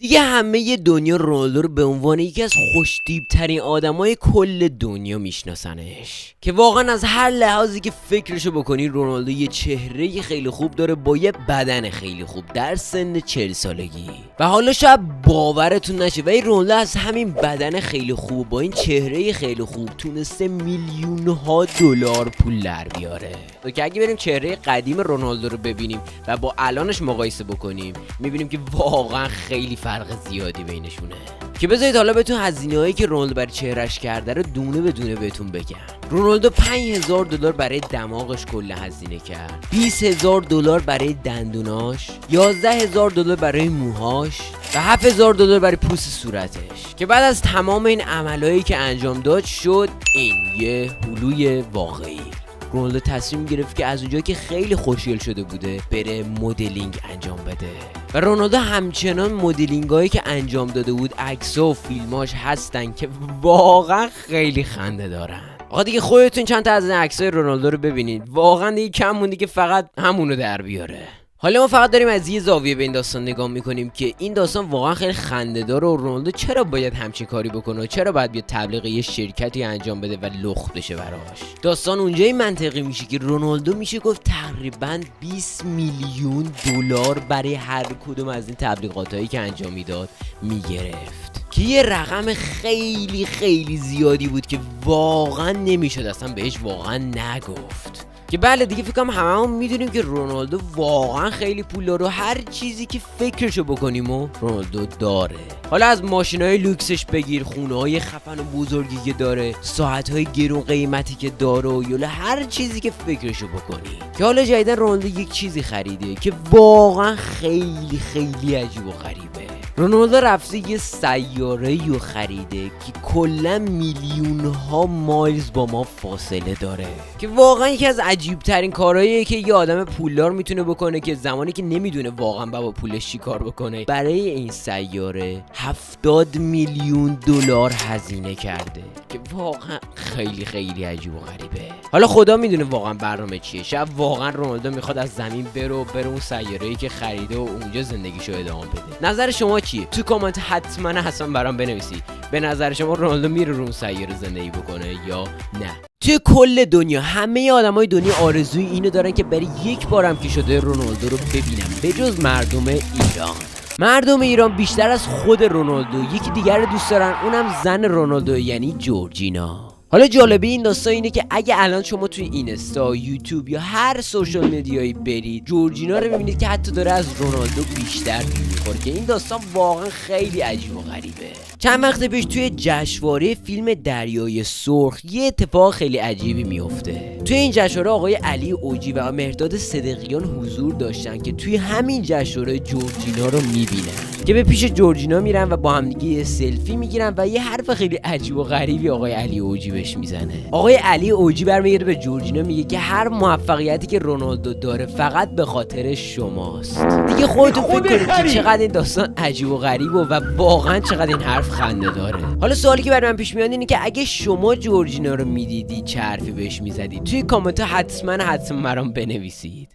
دیگه همه دنیا رونالدو رو به عنوان یکی از خوش‌تیپ‌ترین آدمای کل دنیا میشناسنش، که واقعا از هر لحاظی که فکرشو بکنی رونالدو یه چهره خیلی خوب داره با یه بدن خیلی خوب در سن 40 سالگی. و حالا شاید باورتون نشه ولی رونالدو از همین بدن خیلی خوب با این چهره خیلی خوب تونسته میلیون‌ها دلار پول در بیاره. که اگه بریم چهره قدیم رونالدو رو ببینیم و با الانش مقایسه بکنیم میبینیم که واقعا خیلی فرق زیادی بینشونه. که بذارید حالا بهتون هزینه‌هایی که رونالدو برای چهرهش کرده رو دونه به دونه بهتون بگم. رونالدو $5000 برای دماغش کلا هزینه کرد، $20000 برای دندوناش، $11000 برای موهاش و $7000 برای پوست صورتش. که بعد از تمام این عملهایی که انجام داد شد این یه هلوی واقعی. رونالدو تصمیم گرفت که از اونجایی که خیلی خوشگل شده بوده بره مدلینگ انجام بده. و رونالدو همچنان مدلینگایی که انجام داده بود عکس‌ها و فیلماش هستن که واقعا خیلی خنده دارن. آقا دیگه خودتون چند تا از این عکسای رونالدو رو ببینید، واقعا دیگه کم مونده که فقط همونو در بیاره. حالا ما فقط داریم از یه زاویه به این داستان نگاه میکنیم که این داستان واقعا خیلی خنده‌داره و رونالدو چرا باید همچین کاری بکنه و چرا باید بیاد تبلیغ یه شرکتی انجام بده و لخت بشه براش. داستان اونجایی منطقی میشه که رونالدو میشه گفت تقریبا 20 میلیون دلار برای هر کدوم از این تبلیغاتایی که انجام میداد میگرفت، که یه رقم خیلی خیلی زیادی بود که واقعا نمیشد اصلا بهش واقعا نگفت. که بله دیگه فکر کنم هممون میدونیم که رونالدو واقعا خیلی پول داره و هر چیزی که فکرشو بکنیم و رونالدو داره. حالا از ماشینای لوکسش بگیر، خونه‌های خفن و بزرگی که داره، ساعت‌های گرون قیمتی که داره و یلا هر چیزی که فکرشو بکنی. که حالا جدیدن رونالدو یک چیزی خریده که واقعا خیلی خیلی عجیب و غریبه. رونالدو رفته یه سیاره‌ای رو خریده که کلا میلیون‌ها مایلز با ما فاصله داره، که واقعا یکی از عجیب ترین کارهاییه که یه آدم پولدار میتونه بکنه که زمانی که نمیدونه واقعا با پولش چی کار بکنه برای این سیاره 70 میلیون دلار هزینه کرده، که واقعا خیلی خیلی عجیب و غریبه. حالا خدا میدونه واقعا برنامه چیه، شاید واقعا رونالدو میخواد از زمین بره اون سیاره‌ای که خریده و اونجا زندگیشو ادامه بده. نظر شما چیه؟ تو کامنت حتما برام بنویسید. به نظر شما رونالدو میره رو اون سیاره زندگی بکنه یا نه؟ توی کل دنیا همه آدمای دنیا آرزوی اینو دارن که برای یک بارم که شده رونالدو رو ببینن، به جز مردم ایران. مردم ایران بیشتر از خود رونالدو یکی دیگر رو دوست دارن، اونم زن رونالدو یعنی جورجینا. حالا جالبه این داستان اینه که اگه الان شما توی اینستا، یوتیوب یا هر سوشال مدیایی برید جورجینا رو ببینید که حتی داره از رونالدو بیشتر میخوره، که این داستان واقعا خیلی عجیب و غریبه. چند وقت پیش توی جشنواره فیلم دریای سرخ یه اتفاق خیلی عجیبی میفته. توی این جشنواره آقای علی اوجی و مهرداد صدیقیان حضور داشتن که توی همین جشنواره جورجینا رو میبینن، که به پیش جورجینا میرن و با هم دیگه یه سلفی میگیرن و یه حرف خیلی عجیب و غریبی آقای علی اوجی بهش میزنه. آقای علی اوجی برمیگرده به جورجینا میگه که هر موفقیتی که رونالدو داره فقط به خاطر شماست. دیگه خودتون فکر کنید که چقدر این داستان عجیب و غریبه و واقعا چقدر این حرف خنده داره. حالا سوالی که برای من پیش میاد اینه که اگه شما جورجینا رو میدیدی چه حرفی بهش میزدید؟ توی کامنت ها حتما برام بنویسید.